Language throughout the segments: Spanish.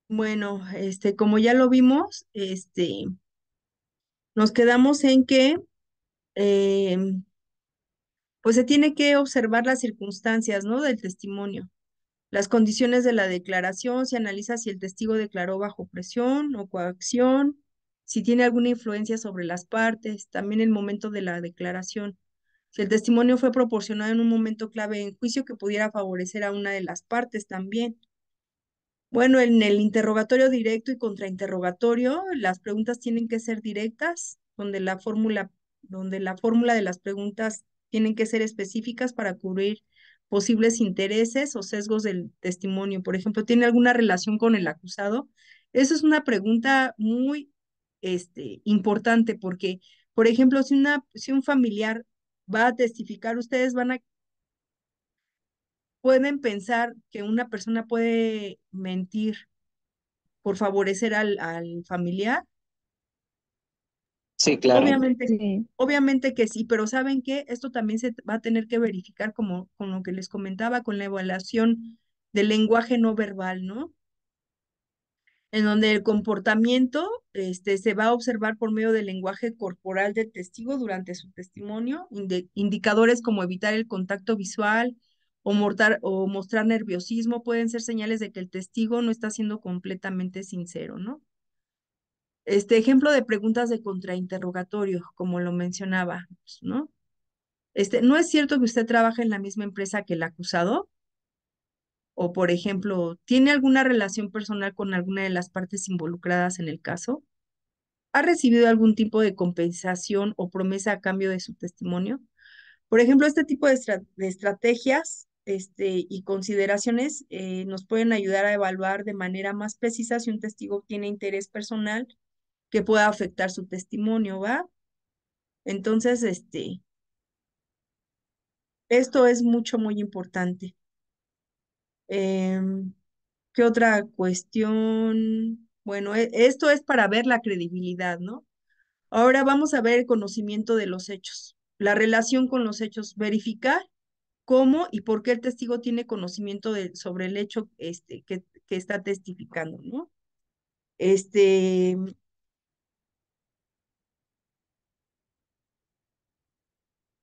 Bueno, como ya lo vimos, nos quedamos en que, pues se tiene que observar las circunstancias, ¿no? Del testimonio, las condiciones de la declaración, se analiza si el testigo declaró bajo presión o coacción, si tiene alguna influencia sobre las partes, también el momento de la declaración. Si el testimonio fue proporcionado en un momento clave en juicio que pudiera favorecer a una de las partes también. Bueno, en el interrogatorio directo y contrainterrogatorio, las preguntas tienen que ser directas, donde la fórmula de las preguntas tienen que ser específicas para cubrir posibles intereses o sesgos del testimonio. Por ejemplo, ¿tiene alguna relación con el acusado? Eso es una pregunta muy, importante porque, por ejemplo, si un familiar va a testificar, pueden pensar que una persona puede mentir por favorecer al familiar. Sí, claro. Obviamente, Sí, obviamente que sí, pero ¿saben qué? Esto también se va a tener que verificar como con lo que les comentaba, con la evaluación del lenguaje no verbal, ¿no? En donde el comportamiento, se va a observar por medio del lenguaje corporal del testigo durante su testimonio, indicadores como evitar el contacto visual o mostrar nerviosismo pueden ser señales de que el testigo no está siendo completamente sincero, ¿no? Este ejemplo de preguntas de contrainterrogatorio, como lo mencionaba, pues, ¿no? ¿No es cierto que usted trabaja en la misma empresa que el acusado? O, por ejemplo, ¿tiene alguna relación personal con alguna de las partes involucradas en el caso? ¿Ha recibido algún tipo de compensación o promesa a cambio de su testimonio? Por ejemplo, este tipo de estrategias, y consideraciones nos pueden ayudar a evaluar de manera más precisa si un testigo tiene interés personal que pueda afectar su testimonio, ¿va? Entonces, esto es muy importante. Em, ¿Qué otra cuestión? Bueno, esto es para ver la credibilidad, ¿no? Ahora vamos a ver el conocimiento de los hechos, la relación con los hechos, verificar cómo y por qué el testigo tiene conocimiento sobre el hecho, que está testificando, ¿no? Este,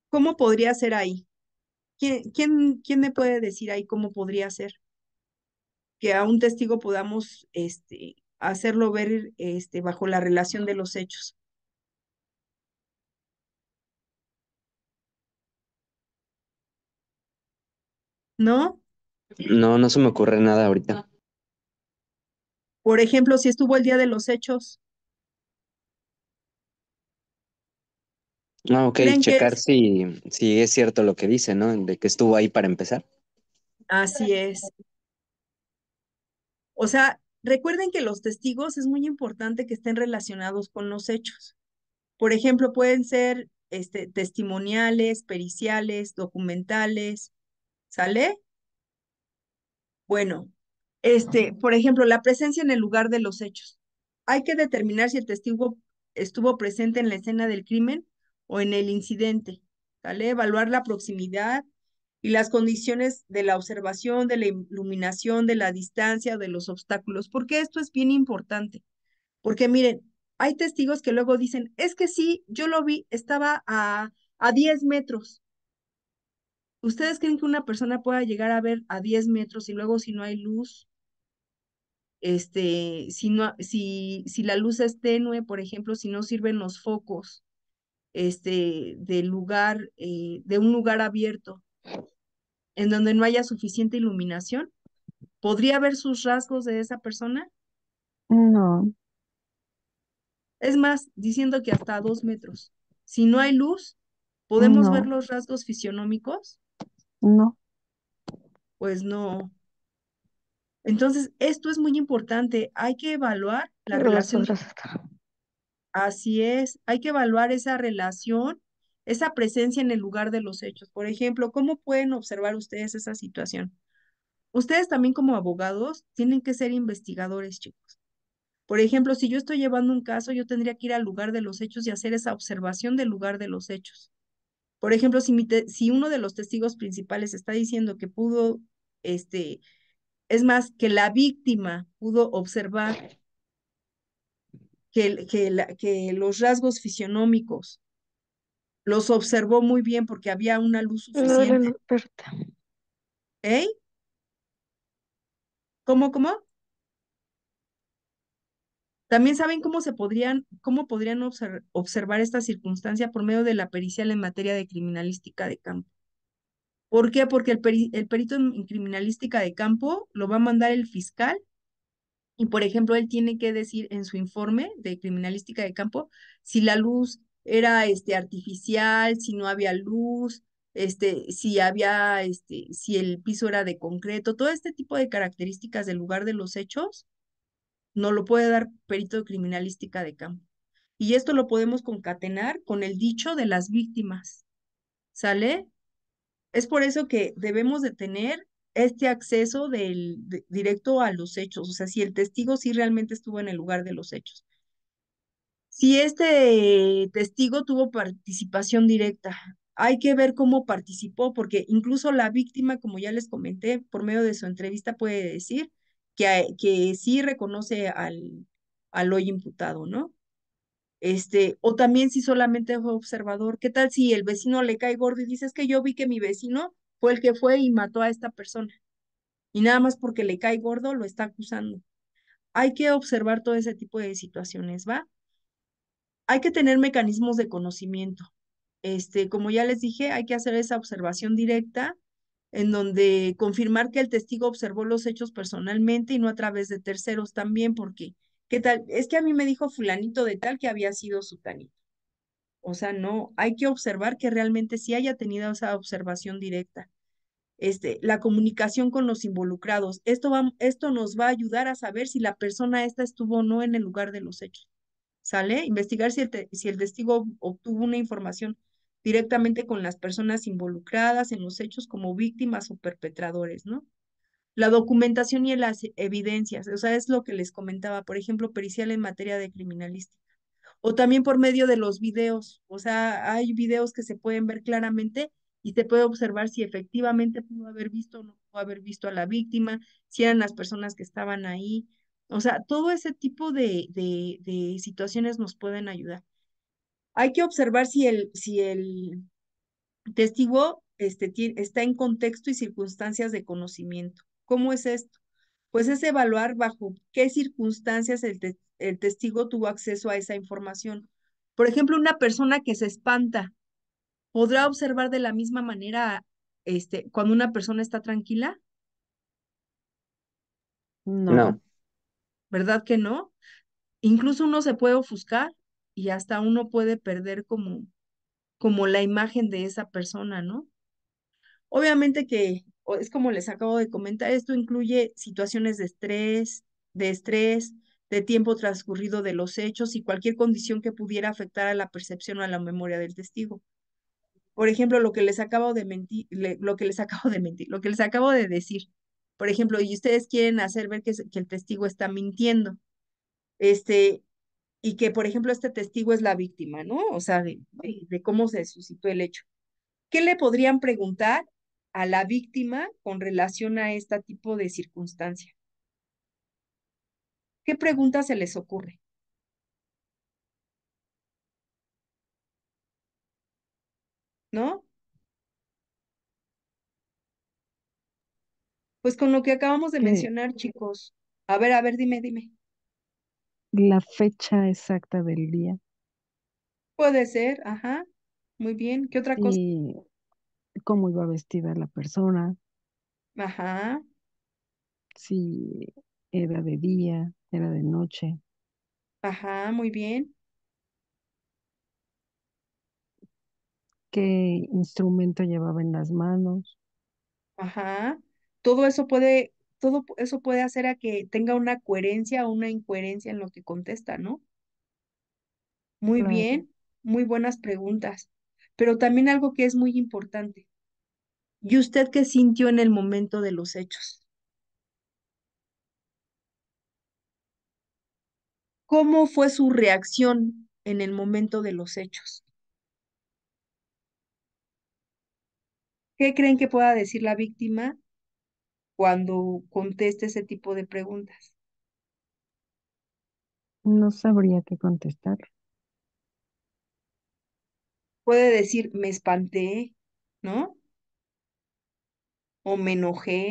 ¿Cómo podría ser ahí? ¿Quién me puede decir ahí cómo podría ser? Que a un testigo podamos, hacerlo ver, bajo la relación de los hechos, ¿no? No, no se me ocurre nada ahorita. Por ejemplo, si estuvo el día de los hechos, Ah, ok, ¿creen que checar es? si es cierto lo que dice, ¿no? De que estuvo ahí para empezar. Así es. O sea, recuerden que los testigos es muy importante que estén relacionados con los hechos. Por ejemplo, pueden ser, testimoniales, periciales, documentales, ¿sale? Bueno, por ejemplo, la presencia en el lugar de los hechos. Hay que determinar si el testigo estuvo presente en la escena del crimen o en el incidente, ¿sale? Evaluar la proximidad y las condiciones de la observación, de la iluminación, de la distancia, de los obstáculos. ¿Por qué esto es bien importante? Porque miren, hay testigos que luego dicen, es que sí, yo lo vi, estaba a 10 metros. ¿Ustedes creen que una persona pueda llegar a ver a 10 metros y luego si no hay luz, si no, si la luz es tenue, por ejemplo, si no sirven los focos, de un lugar abierto, en donde no haya suficiente iluminación, ¿podría ver sus rasgos de esa persona? no, Es más, diciendo que hasta a 2 metros. Si no hay luz, ¿podemos ver no, los rasgos fisionómicos? no. Pues no. Entonces, esto es muy importante. Hay que evaluar la Pero los relación. otros, Así es, hay que evaluar esa relación, esa presencia en el lugar de los hechos. Por ejemplo, ¿cómo pueden observar ustedes esa situación? Ustedes también como abogados tienen que ser investigadores, chicos. Por ejemplo, si yo estoy llevando un caso, yo tendría que ir al lugar de los hechos y hacer esa observación del lugar de los hechos. Por ejemplo, si uno de los testigos principales está diciendo que pudo, este, Es más, que la víctima pudo observar que los rasgos fisionómicos los observó muy bien porque había una luz No era la suficiente. experta. ¿Eh? ¿Cómo? También saben cómo podrían observar esta circunstancia por medio de la pericial en materia de criminalística de campo. ¿Por qué? Porque el perito en criminalística de campo lo va a mandar el fiscal y, por ejemplo, él tiene que decir en su informe de criminalística de campo si la luz era artificial, si no había luz, si el piso era de concreto, todo este tipo de características del lugar de los hechos, no lo puede dar perito de criminalística de campo. Y esto lo podemos concatenar con el dicho de las víctimas, ¿sale? Es por eso que debemos de tener este acceso directo a los hechos, o sea, si el testigo sí realmente estuvo en el lugar de los hechos. Si este testigo tuvo participación directa, hay que ver cómo participó, porque incluso la víctima, como ya les comenté, por medio de su entrevista puede decir que sí reconoce al hoy imputado, ¿no? O también si solamente fue observador, ¿qué tal si el vecino le cae gordo y dice, es que yo vi que mi vecino fue el que fue y mató a esta persona? Y nada más porque le cae gordo lo está acusando. Hay que observar todo ese tipo de situaciones, ¿va? Hay que tener mecanismos de conocimiento. Como ya les dije, hay que hacer esa observación directa en donde confirmar que el testigo observó los hechos personalmente y no a través de terceros también, porque, ¿qué tal? Es que a mí me dijo fulanito de tal que había sido sutanito. O sea, no, hay que observar que realmente sí haya tenido esa observación directa. La comunicación con los involucrados. Esto nos va a ayudar a saber si la persona esta estuvo o no en el lugar de los hechos. ¿Sale? Investigar si el testigo obtuvo una información directamente con las personas involucradas en los hechos como víctimas o perpetradores, ¿no? La documentación y las evidencias, o sea, es lo que les comentaba, por ejemplo, pericial en materia de criminalística. O también por medio de los videos, o sea, hay videos que se pueden ver claramente y se puede observar si efectivamente pudo haber visto o no pudo haber visto a la víctima, si eran las personas que estaban ahí. O sea, todo ese tipo de situaciones nos pueden ayudar. Hay que observar si el testigo está en contexto y circunstancias de conocimiento. ¿Cómo es esto? Pues es evaluar bajo qué circunstancias el testigo tuvo acceso a esa información. Por ejemplo, una persona que se espanta, ¿podrá observar de la misma manera cuando una persona está tranquila? No, No, ¿Verdad que no? Incluso uno se puede ofuscar y hasta uno puede perder como la imagen de esa persona, ¿no? Obviamente que es como les acabo de comentar, esto incluye situaciones de estrés, de tiempo transcurrido de los hechos y cualquier condición que pudiera afectar a la percepción o a la memoria del testigo. Por ejemplo, lo que les acabo de decir. Por ejemplo, y ustedes quieren hacer ver que el testigo está mintiendo, este, y que, por ejemplo, este testigo es la víctima, ¿no? O sea, de cómo se suscitó el hecho. ¿Qué le podrían preguntar a la víctima con relación a este tipo de circunstancia? ¿Qué pregunta se les ocurre? ¿No? Pues con lo que acabamos de que mencionar, chicos. A ver, dime. la fecha exacta del día Puede ser, ajá. Muy bien. ¿Qué otra cosa? y cómo iba vestida la persona, Ajá, si era de día, era de noche, ajá, muy bien. qué instrumento llevaba en las manos. Ajá. Todo eso puede hacer a que tenga una coherencia o una incoherencia en lo que contesta, ¿no? Muy Claro, bien, muy buenas preguntas. Pero también algo que es muy importante. ¿Y usted qué sintió en el momento de los hechos? ¿Cómo fue su reacción en el momento de los hechos? ¿Qué creen que pueda decir la víctima cuando conteste ese tipo de preguntas? No sabría qué contestar. Puede decir, me espanté, ¿no? O me enojé.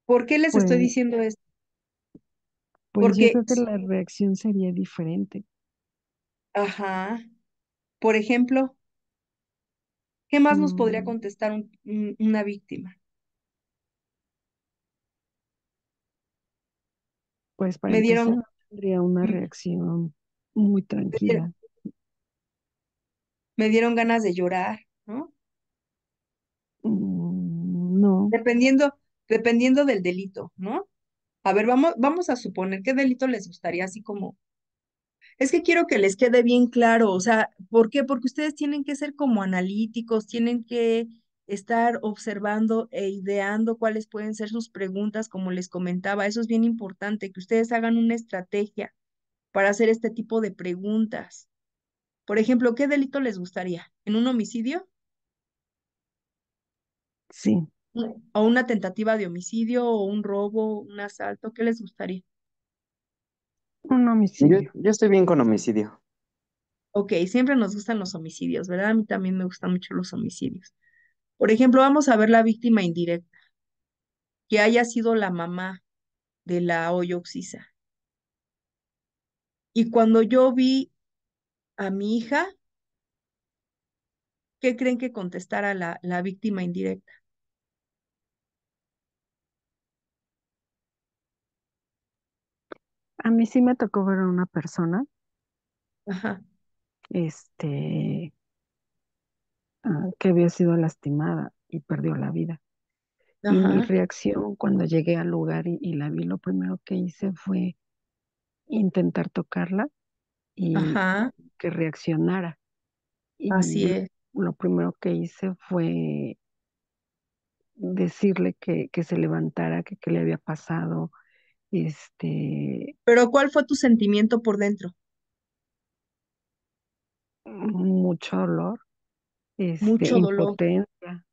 ¿Por qué les estoy Pues, diciendo esto? pues yo Porque, creo que la reacción sería diferente. ajá, por ejemplo, ¿qué más nos podría Mm, contestar una víctima? pues para Me empezar, dieron, tendría una me reacción muy dieron tranquila. me dieron ganas de llorar, ¿no? No, Dependiendo del delito, ¿no? A ver, vamos a suponer qué delito les gustaría, así como, es que quiero que les quede bien claro, o sea, ¿por qué? Porque ustedes tienen que ser como analíticos, tienen que estar observando e ideando cuáles pueden ser sus preguntas, como les comentaba, eso es bien importante, que ustedes hagan una estrategia para hacer este tipo de preguntas. Por ejemplo, ¿qué delito les gustaría? ¿En un homicidio? sí, ¿O una tentativa de homicidio o un robo, un asalto? ¿Qué les gustaría? un homicidio. Yo estoy bien con homicidio. Ok, siempre nos gustan los homicidios, ¿verdad? A mí también me gustan mucho los homicidios. Por ejemplo, vamos a ver la víctima indirecta, que haya sido la mamá de la Hoyo Oxisa. Y cuando yo vi a mi hija, ¿qué creen que contestara la víctima indirecta? A mí sí me tocó ver a una persona, Ajá, este, que había sido lastimada y perdió la vida. Y mi ajá, reacción cuando llegué al lugar y la vi, lo primero que hice fue intentar tocarla y ajá, que reaccionara. Y así es. lo primero que hice fue decirle que se levantara, que qué le había pasado, este, Pero ¿cuál fue tu sentimiento por dentro? mucho dolor, Mucho dolor, impotencia,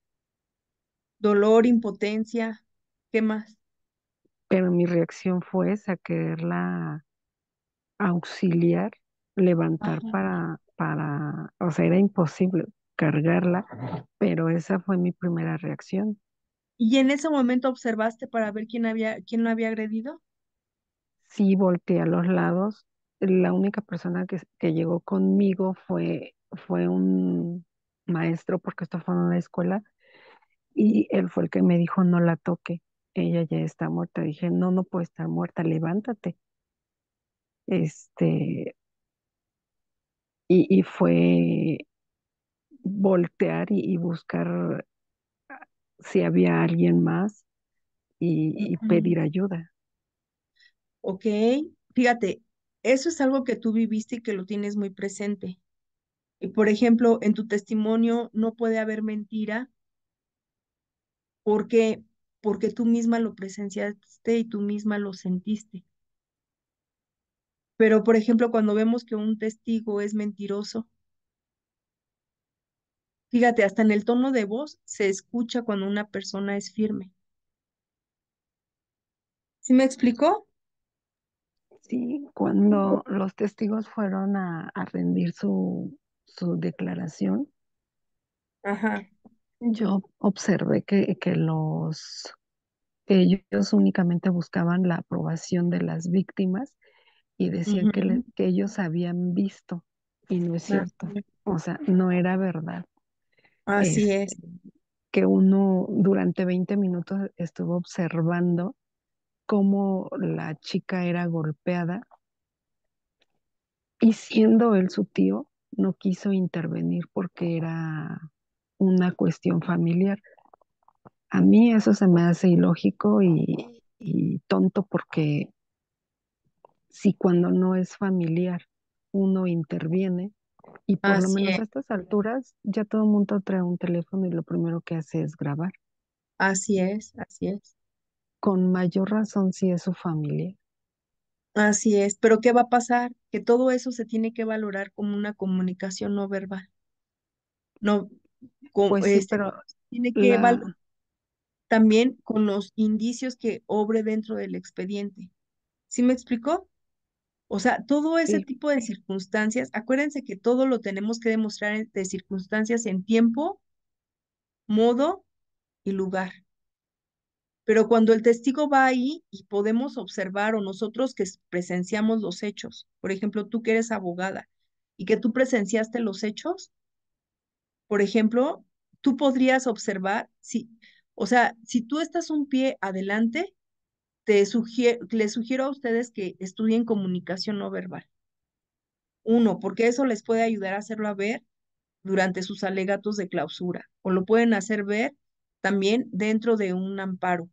dolor, impotencia, ¿qué más? pero mi reacción fue esa, quererla auxiliar, levantar Ajá. o sea, era imposible cargarla, pero esa fue mi primera reacción. ¿Y en ese momento observaste para ver quién lo había agredido? Sí, volteé a los lados. La única persona que llegó conmigo fue un maestro, porque esto fue en una escuela, y él fue el que me dijo, no la toque, ella ya está muerta. Dije, no, no puede estar muerta, levántate. Este, y fue voltear y buscar si había alguien más y Ujú. pedir ayuda. Ok, fíjate, eso es algo que tú viviste y que lo tienes muy presente. Y por ejemplo, en tu testimonio no puede haber mentira porque, porque tú misma lo presenciaste y tú misma lo sentiste. Pero por ejemplo, cuando vemos que un testigo es mentiroso, fíjate, hasta en el tono de voz se escucha cuando una persona es firme. ¿Sí me explicó? Sí, cuando los testigos fueron a rendir su declaración, Ajá. yo observé que ellos únicamente buscaban la aprobación de las víctimas y decían Ujú. que ellos habían visto, y no es cierto. Así O sea, no era verdad. así Este, es, que uno durante 20 minutos estuvo observando cómo la chica era golpeada y siendo él su tío, no quiso intervenir porque era una cuestión familiar. A mí eso se me hace ilógico y tonto porque si cuando no es familiar uno interviene y por lo así menos es, a estas alturas ya todo el mundo trae un teléfono y lo primero que hace es grabar. así es, así es. Con mayor razón si es su familia. Así es, pero ¿qué va a pasar? Que todo eso se tiene que valorar como una comunicación no verbal. No, Pues sí, este, pero tiene que evaluar la, también con los indicios que obre dentro del expediente. ¿Sí me explicó? O sea, todo ese sí, tipo de circunstancias, acuérdense que todo lo tenemos que demostrar de circunstancias en tiempo, modo y lugar. Pero cuando el testigo va ahí y podemos observar o nosotros que presenciamos los hechos, por ejemplo, tú que eres abogada y que tú presenciaste los hechos, por ejemplo, tú podrías observar si, o sea, si tú estás un pie adelante, les sugiero a ustedes que estudien comunicación no verbal. Uno, porque eso les puede ayudar a hacerlo a ver durante sus alegatos de clausura o lo pueden hacer ver también dentro de un amparo.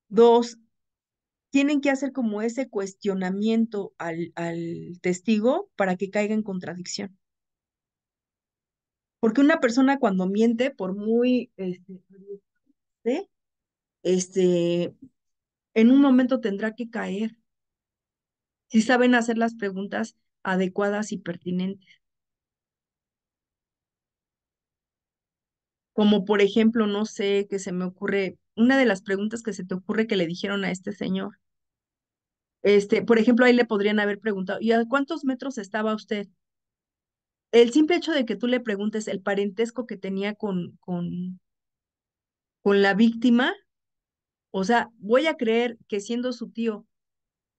Dos, tienen que hacer como ese cuestionamiento al testigo para que caiga en contradicción. Porque una persona cuando miente, por muy, ¿sí? este, en un momento tendrá que caer si saben hacer las preguntas adecuadas y pertinentes. Como por ejemplo, no sé, que se me ocurre, una de las preguntas que se te ocurre que le dijeron a este señor. Por ejemplo, ahí le podrían haber preguntado, ¿y a cuántos metros estaba usted? El simple hecho de que tú le preguntes el parentesco que tenía con la víctima, o sea, voy a creer que siendo su tío,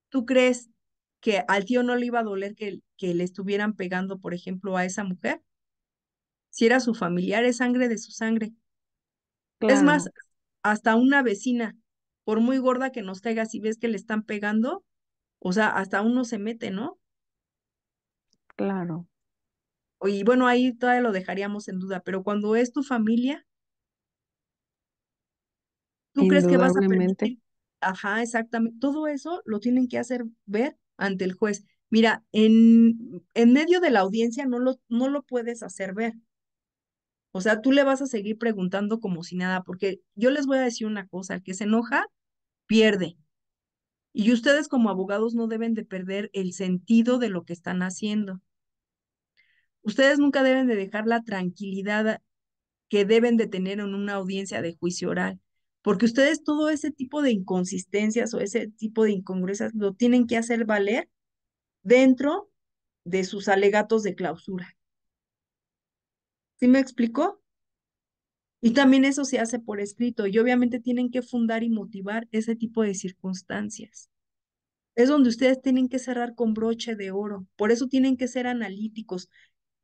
¿tú crees que al tío no le iba a doler que le estuvieran pegando, por ejemplo, a esa mujer? Si era su familiar, es sangre de su sangre. Es más, claro, hasta una vecina, por muy gorda que nos caiga, si ves que le están pegando, o sea, hasta uno se mete, ¿no? claro, Y bueno, ahí todavía lo dejaríamos en duda, pero cuando es tu familia, ¿tú crees que vas a indudablemente, permitir? Ajá, exactamente. Todo eso lo tienen que hacer ver ante el juez. Mira, en medio de la audiencia no lo puedes hacer ver. O sea, tú le vas a seguir preguntando como si nada, porque yo les voy a decir una cosa, el que se enoja, pierde. Y ustedes como abogados no deben de perder el sentido de lo que están haciendo. Ustedes nunca deben de dejar la tranquilidad que deben de tener en una audiencia de juicio oral, porque ustedes todo ese tipo de inconsistencias o ese tipo de incongruencias lo tienen que hacer valer dentro de sus alegatos de clausura. ¿Sí me explicó? Y también eso se hace por escrito y obviamente tienen que fundar y motivar ese tipo de circunstancias. Es donde ustedes tienen que cerrar con broche de oro. Por eso tienen que ser analíticos.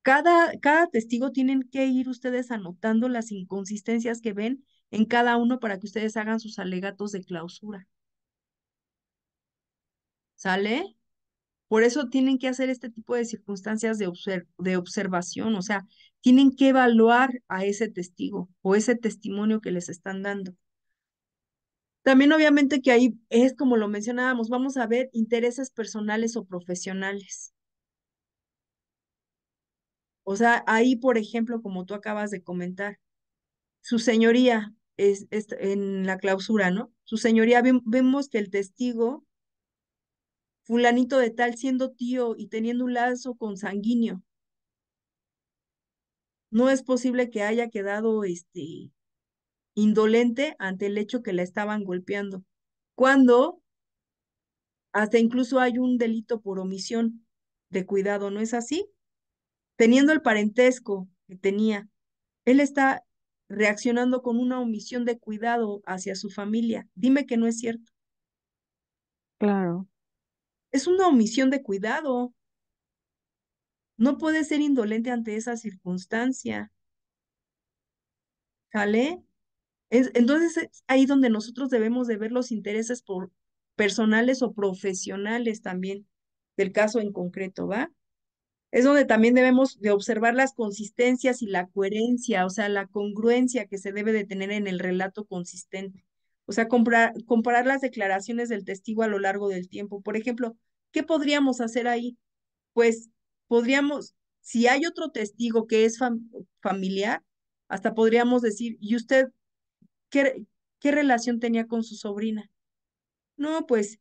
Cada testigo tienen que ir ustedes anotando las inconsistencias que ven en cada uno para que ustedes hagan sus alegatos de clausura. ¿Sale? Por eso tienen que hacer este tipo de circunstancias de observación, o sea, tienen que evaluar a ese testigo o ese testimonio que les están dando. También obviamente que ahí es como lo mencionábamos, vamos a ver intereses personales o profesionales. O sea, ahí, por ejemplo, como tú acabas de comentar, su señoría es en la clausura, ¿no? Su señoría, vemos que el testigo, fulanito de tal, siendo tío y teniendo un lazo consanguíneo, no es posible que haya quedado indolente ante el hecho que la estaban golpeando, cuando hasta incluso hay un delito por omisión de cuidado, ¿no es así? Teniendo el parentesco que tenía, él está reaccionando con una omisión de cuidado hacia su familia. Dime que no es cierto. claro. Es una omisión de cuidado. No puede ser indolente ante esa circunstancia. ¿Sale? Entonces es ahí donde nosotros debemos de ver los intereses personales o profesionales también del caso en concreto, ¿va? Es donde también debemos de observar las consistencias y la coherencia, o sea, la congruencia que se debe de tener en el relato consistente. O sea, comparar las declaraciones del testigo a lo largo del tiempo. Por ejemplo, ¿qué podríamos hacer ahí? Pues podríamos, si hay otro testigo que es familiar, hasta podríamos decir, ¿y usted qué, qué relación tenía con su sobrina? No, pues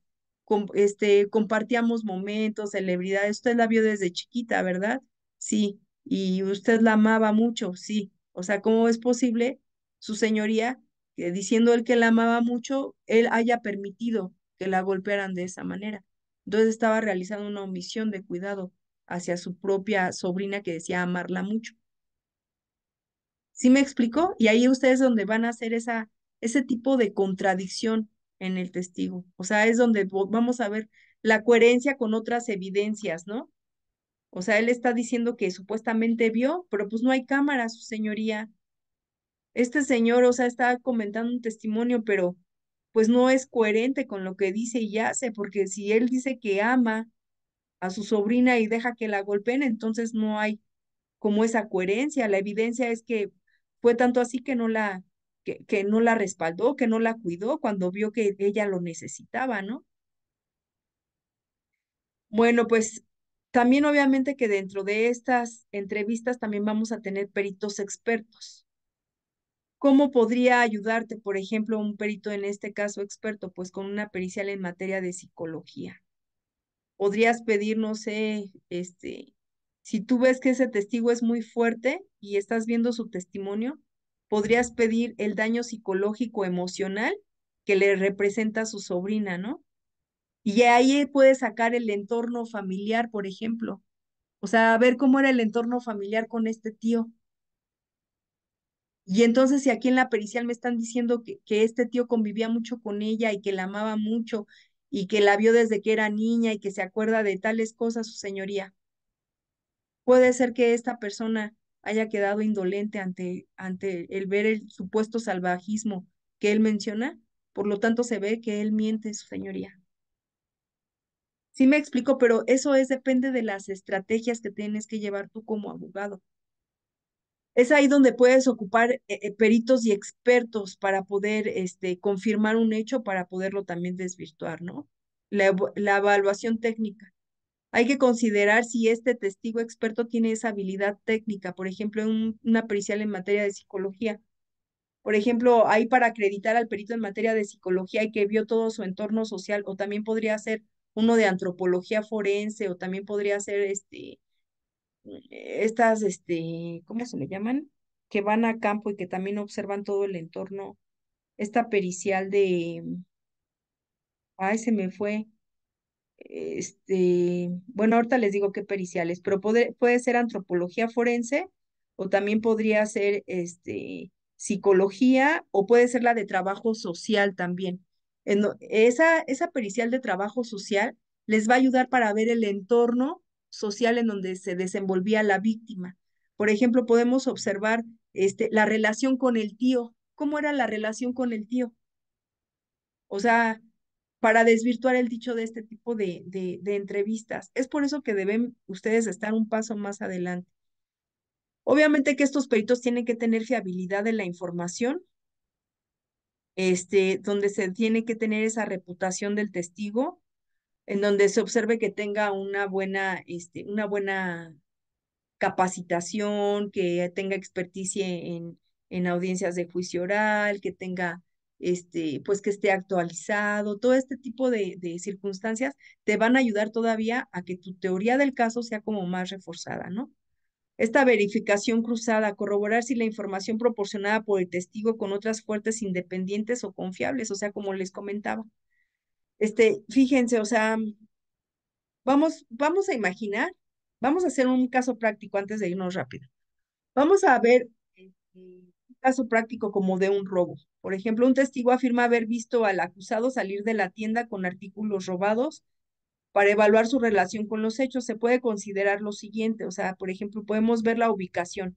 compartíamos momentos, celebridades. Usted la vio desde chiquita, ¿verdad? Sí. y usted la amaba mucho, sí. O sea, ¿cómo es posible, su señoría, que diciendo él que la amaba mucho, él haya permitido que la golpearan de esa manera? Entonces estaba realizando una omisión de cuidado hacia su propia sobrina que decía amarla mucho. ¿Sí me explicó? Y ahí ustedes donde van a hacer ese tipo de contradicción en el testigo. O sea, es donde vamos a ver la coherencia con otras evidencias, ¿no? O sea, él está diciendo que supuestamente vio, pero pues no hay cámara, su señoría. Este señor, o sea, está comentando un testimonio, pero pues no es coherente con lo que dice y hace, porque si él dice que ama a su sobrina y deja que la golpeen, entonces no hay como esa coherencia. La evidencia es que fue tanto así que no la respaldó, que no la cuidó cuando vio que ella lo necesitaba, ¿no? Bueno, pues también obviamente que dentro de estas entrevistas también vamos a tener peritos expertos. ¿Cómo podría ayudarte, por ejemplo, un perito en este caso experto? Pues con una pericial en materia de psicología. Podrías pedir, no sé, si tú ves que ese testigo es muy fuerte y estás viendo su testimonio, podrías pedir el daño psicológico emocional que le representa a su sobrina, ¿no? Y ahí puedes sacar el entorno familiar, por ejemplo. O sea, a ver cómo era el entorno familiar con este tío. Y entonces, si aquí en la pericial me están diciendo que este tío convivía mucho con ella y que la amaba mucho y que la vio desde que era niña y que se acuerda de tales cosas, su señoría, puede ser que esta persona haya quedado indolente ante el ver el supuesto salvajismo que él menciona. Por lo tanto, se ve que él miente, su señoría. Sí me explico, pero eso depende de las estrategias que tienes que llevar tú como abogado. Es ahí donde puedes ocupar peritos y expertos para poder confirmar un hecho, para poderlo también desvirtuar, ¿no? La evaluación técnica. Hay que considerar si este testigo experto tiene esa habilidad técnica, por ejemplo, una pericial en materia de psicología. Por ejemplo, ahí para acreditar al perito en materia de psicología y que vio todo su entorno social, o también podría ser uno de antropología forense, o también podría ser estas, ¿cómo se le llaman? Que van a campo y que también observan todo el entorno. Esta pericial ay, se me fue. Bueno, ahorita les digo qué periciales, pero puede ser antropología forense o también podría ser psicología o puede ser la de trabajo social también. Esa pericial de trabajo social les va a ayudar para ver el entorno social en donde se desenvolvía la víctima. Por ejemplo, podemos observar la relación con el tío. ¿Cómo era la relación con el tío? O sea, para desvirtuar el dicho de este tipo de entrevistas. Es por eso que deben ustedes estar un paso más adelante. Obviamente que estos peritos tienen que tener fiabilidad de la información, donde se tiene que tener esa reputación del testigo, en donde se observe que tenga una buena capacitación, que tenga experticia en audiencias de juicio oral, que tenga, pues que esté actualizado, todo este tipo de circunstancias te van a ayudar todavía a que tu teoría del caso sea como más reforzada, ¿no? Esta verificación cruzada, corroborar si la información proporcionada por el testigo con otras fuentes independientes o confiables, o sea, como les comentaba. Fíjense, o sea, vamos a imaginar, vamos a hacer un caso práctico antes de irnos rápido. Vamos a ver un caso práctico como de un robo. Por ejemplo, un testigo afirma haber visto al acusado salir de la tienda con artículos robados. Para evaluar su relación con los hechos, se puede considerar lo siguiente, o sea, por ejemplo, podemos ver la ubicación.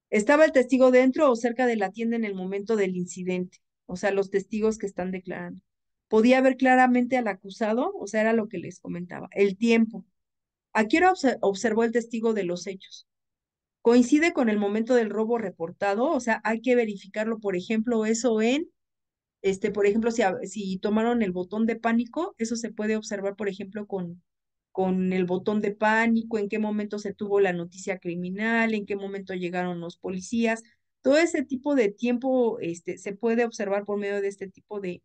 ¿Estaba el testigo dentro o cerca de la tienda en el momento del incidente? O sea, los testigos que están declarando. ¿Podía ver claramente al acusado? O sea, era lo que les comentaba. El tiempo. ¿A qué hora observó el testigo de los hechos? ¿Coincide con el momento del robo reportado? O sea, hay que verificarlo, por ejemplo, eso por ejemplo, si tomaron el botón de pánico, eso se puede observar, por ejemplo, con el botón de pánico, en qué momento se tuvo la noticia criminal, en qué momento llegaron los policías. Todo ese tipo de tiempo, se puede observar por medio de este tipo de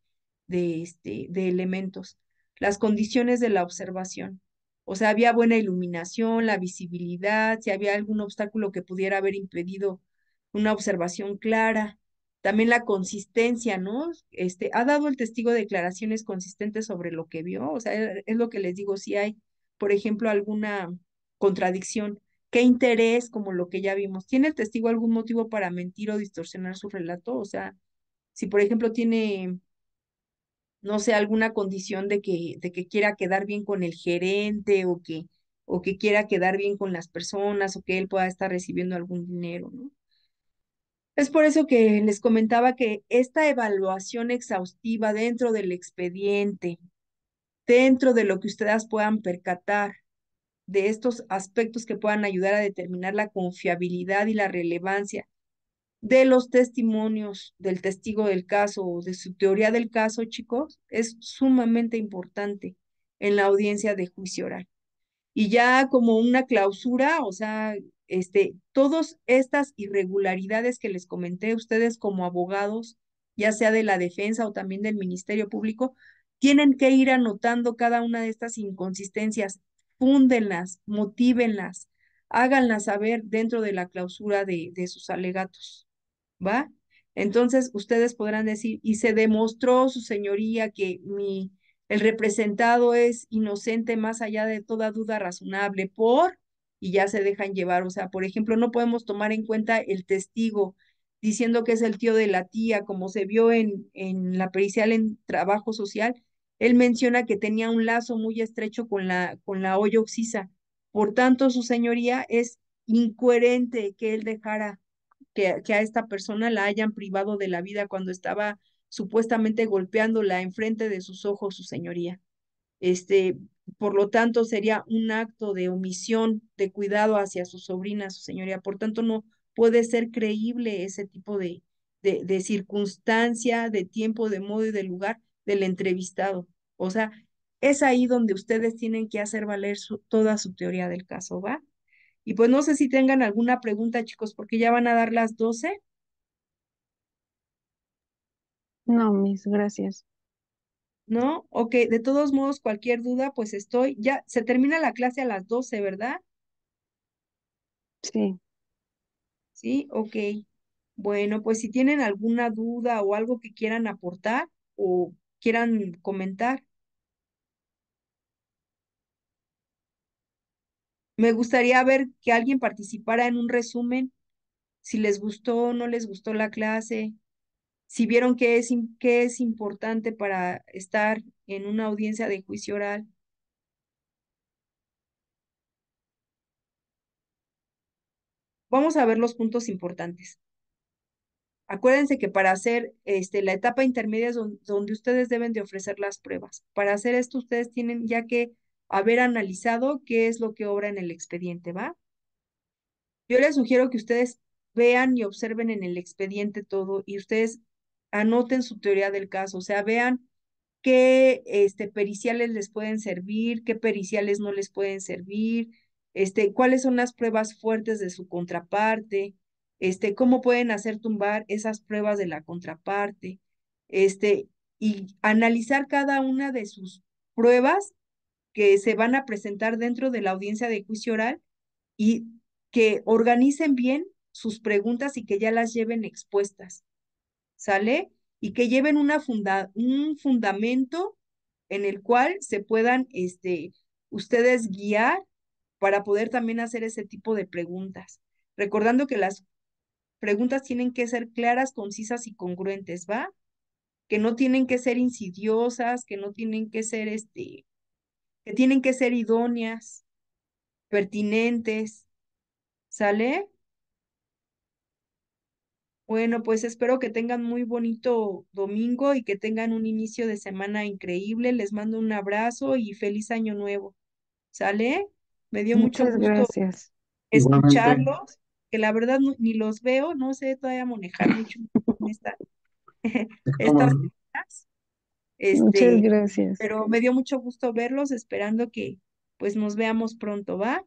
elementos. Las condiciones de la observación. O sea, había buena iluminación, la visibilidad, si había algún obstáculo que pudiera haber impedido una observación clara. También la consistencia, ¿no? Ha dado el testigo declaraciones consistentes sobre lo que vio. O sea, es lo que les digo, si hay, por ejemplo, alguna contradicción, qué interés, como lo que ya vimos. ¿Tiene el testigo algún motivo para mentir o distorsionar su relato? O sea, si por ejemplo tiene, no sé, alguna condición de que quiera quedar bien con el gerente o que quiera quedar bien con las personas o que él pueda estar recibiendo algún dinero, ¿no? Es por eso que les comentaba que esta evaluación exhaustiva dentro del expediente, dentro de lo que ustedes puedan percatar de estos aspectos que puedan ayudar a determinar la confiabilidad y la relevancia de los testimonios del testigo del caso o de su teoría del caso, chicos, es sumamente importante en la audiencia de juicio oral. Y ya como una clausura, o sea, todas estas irregularidades que les comenté, ustedes como abogados, ya sea de la defensa o también del Ministerio Público, tienen que ir anotando cada una de estas inconsistencias, fúndenlas, motívenlas, háganlas saber dentro de la clausura de sus alegatos. ¿Va? Entonces ustedes podrán decir, y se demostró, su señoría, que el representado es inocente más allá de toda duda razonable y ya se dejan llevar. O sea, por ejemplo, no podemos tomar en cuenta el testigo diciendo que es el tío de la tía, como se vio en la pericial en trabajo social. Él menciona que tenía un lazo muy estrecho con la olla oxisa. Por tanto, su señoría, es incoherente que él dejara que a esta persona la hayan privado de la vida cuando estaba supuestamente golpeándola enfrente de sus ojos, su señoría. Este, por lo tanto, sería un acto de omisión, de cuidado hacia su sobrina, su señoría. Por tanto, no puede ser creíble ese tipo de circunstancia, de tiempo, de modo y de lugar del entrevistado. O sea, es ahí donde ustedes tienen que hacer valer toda su teoría del caso, ¿va? Y pues no sé si tengan alguna pregunta, chicos, porque ya van a dar las 12. No, mis gracias. ¿No? Ok, de todos modos, cualquier duda, pues ya se termina la clase a las 12, ¿verdad? Sí, Sí, ok. Bueno, pues si tienen alguna duda o algo que quieran aportar o quieran comentar, me gustaría ver que alguien participara en un resumen, si les gustó o no les gustó la clase, si vieron que es importante para estar en una audiencia de juicio oral. Vamos a ver los puntos importantes. Acuérdense que para hacer la etapa intermedia es donde ustedes deben de ofrecer las pruebas. Para hacer esto, ustedes tienen ya que haber analizado qué es lo que obra en el expediente, ¿va? Yo les sugiero que ustedes vean y observen en el expediente todo y ustedes anoten su teoría del caso, o sea, vean qué periciales les pueden servir, qué periciales no les pueden servir, cuáles son las pruebas fuertes de su contraparte, cómo pueden hacer tumbar esas pruebas de la contraparte, este, y analizar cada una de sus pruebas que se van a presentar dentro de la audiencia de juicio oral y que organicen bien sus preguntas y que ya las lleven expuestas. ¿Sale? Y que lleven un fundamento en el cual se puedan ustedes guiar para poder también hacer ese tipo de preguntas. Recordando que las preguntas tienen que ser claras, concisas y congruentes, ¿va? Que no tienen que ser insidiosas, que no tienen que ser que tienen que ser idóneas, pertinentes, ¿sale? Bueno, pues espero que tengan muy bonito domingo y que tengan un inicio de semana increíble. Les mando un abrazo y feliz año nuevo. ¿Sale? Me dio mucho muchas gusto gracias. Igualmente, escucharlos, que la verdad ni los veo, no sé todavía manejar mucho en como estas cosas, Muchas este, gracias. pero me dio mucho gusto verlos, esperando que pues nos veamos pronto, ¿va?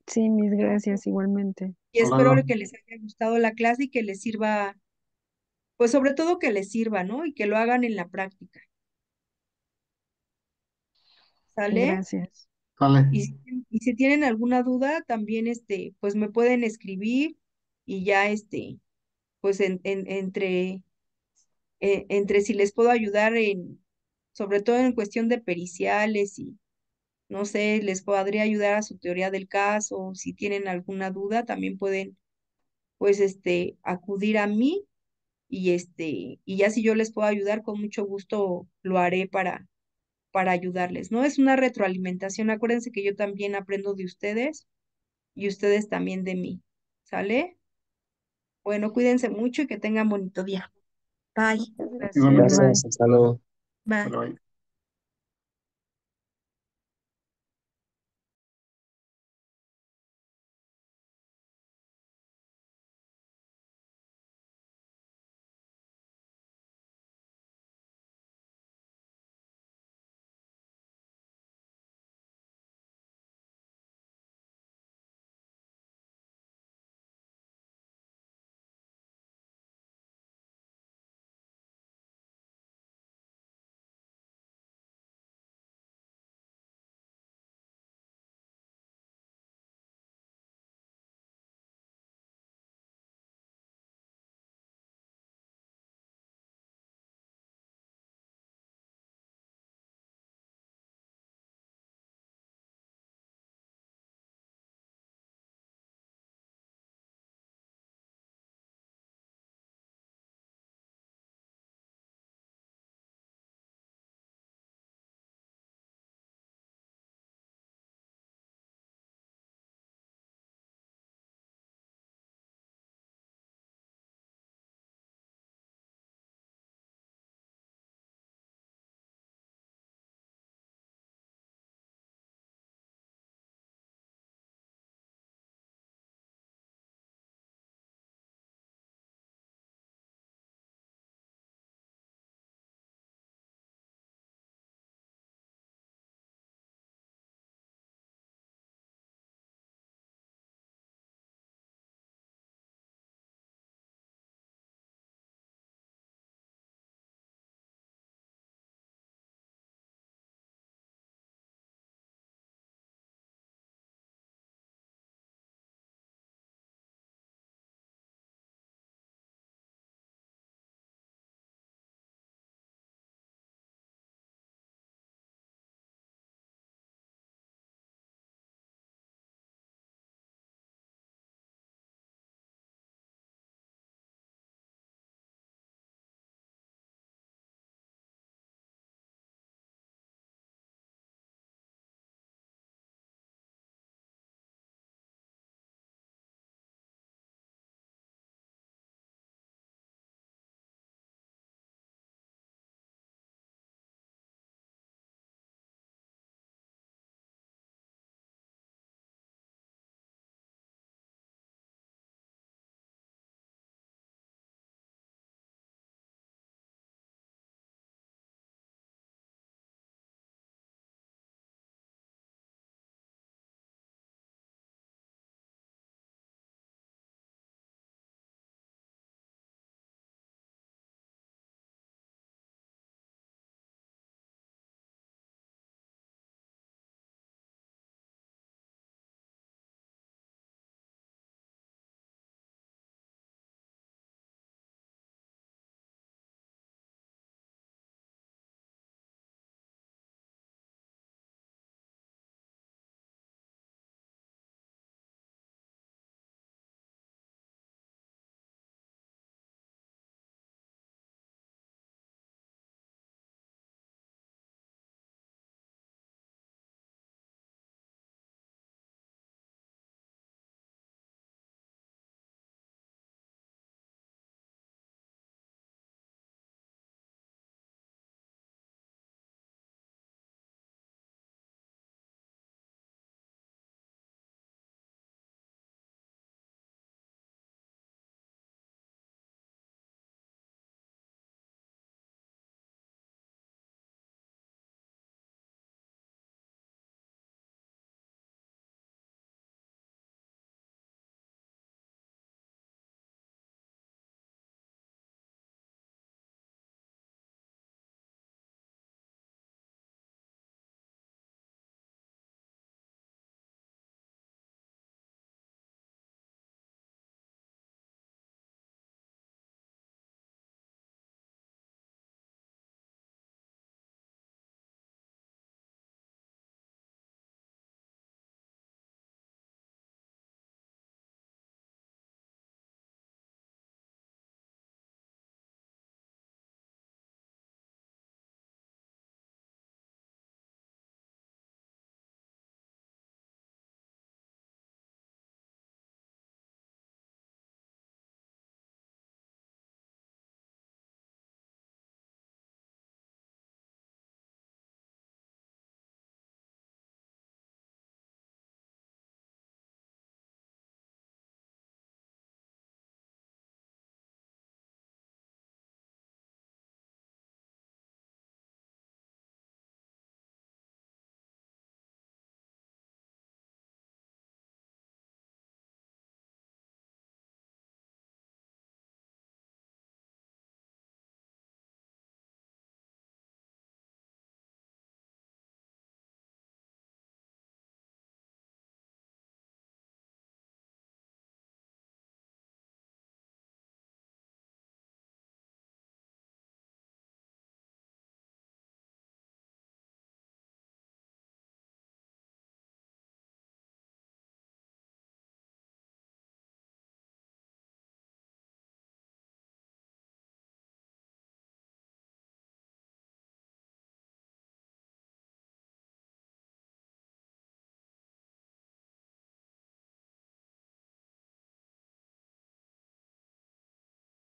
Sí, mis gracias igualmente. Y espero hablando. que les haya gustado la clase y que les sirva, pues sobre todo que les sirva, ¿no? Y que lo hagan en la práctica. ¿Sale? Gracias. Sale. Y si tienen alguna duda, también pues me pueden escribir y ya pues entre si les puedo ayudar sobre todo en cuestión de periciales y no sé, les podría ayudar a su teoría del caso, si tienen alguna duda, también pueden pues acudir a mí y ya si yo les puedo ayudar, con mucho gusto lo haré para ayudarles, ¿no? Es una retroalimentación, acuérdense que yo también aprendo de ustedes y ustedes también de mí, ¿sale? Bueno, cuídense mucho y que tengan bonito día. Bye. Gracias, Igualmente. bye. Gracias, hasta luego. Bye. Bye.